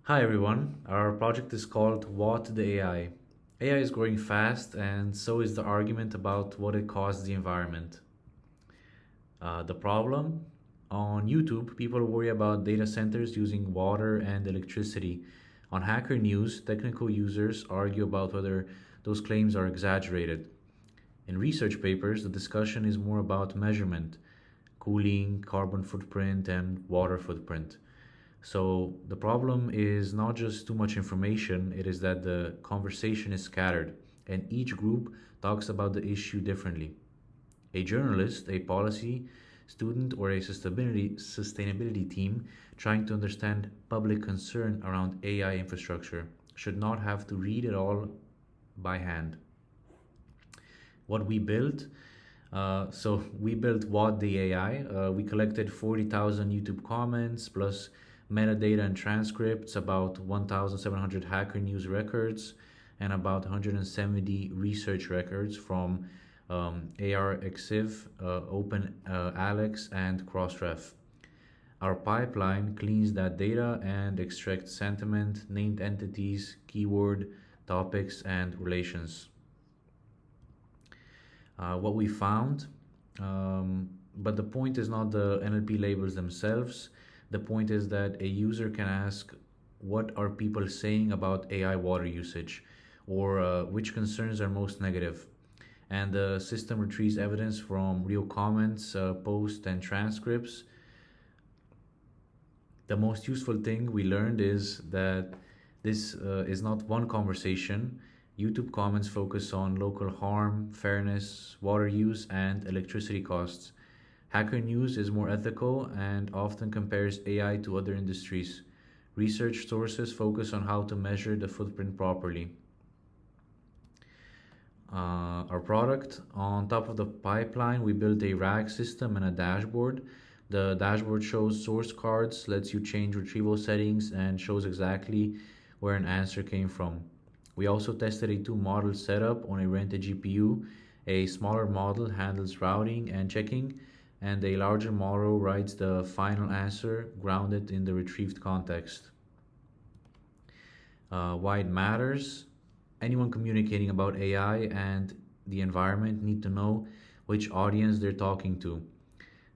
Hi everyone, our project is called What the AI. AI is growing fast, and so is the argument about what it costs the environment. The problem? On YouTube, people worry about data centers using water and electricity. On Hacker News, technical users argue about whether those claims are exaggerated. In research papers, the discussion is more about measurement, cooling, carbon footprint, and water footprint. So the problem is not just too much information, it is that the conversation is scattered and each group talks about the issue differently. A journalist, a policy student, or a sustainability team trying to understand public concern around AI infrastructure should not have to read it all by hand. What we built we built What the AI. We collected 40,000 YouTube comments plus metadata and transcripts, about 1,700 Hacker News records, and about 170 research records from ARXIV, Open Alex, and Crossref. Our pipeline cleans that data and extracts sentiment, named entities, keyword, topics, and relations. What we found. But the point is not the NLP labels themselves. The point is that a user can ask, what are people saying about AI water usage? Or which concerns are most negative? And the system retrieves evidence from real comments, posts, and transcripts. The most useful thing we learned is that this is not one conversation. YouTube comments focus on local harm, fairness, water use, and electricity costs. Hacker News is more ethical and often compares AI to other industries. Research sources focus on how to measure the footprint properly. Our product, on top of the pipeline, we built a RAG system and a dashboard. The dashboard shows source cards, lets you change retrieval settings, and shows exactly where an answer came from. We also tested a two-model setup on a rented GPU. A smaller model handles routing and checking, and a larger model writes the final answer grounded in the retrieved context. Why it matters? Anyone communicating about AI and the environment need to know which audience they're talking to.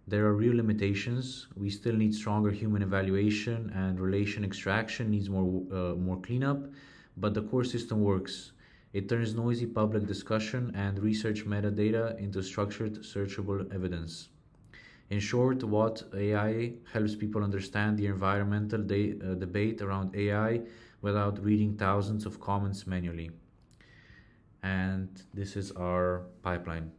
There are real limitations. We still need stronger human evaluation, and relation extraction needs more cleanup, but the core system works. It turns noisy public discussion and research metadata into structured, searchable evidence. In short, What AI helps people understand the environmental debate around AI without reading thousands of comments manually. And this is our pipeline.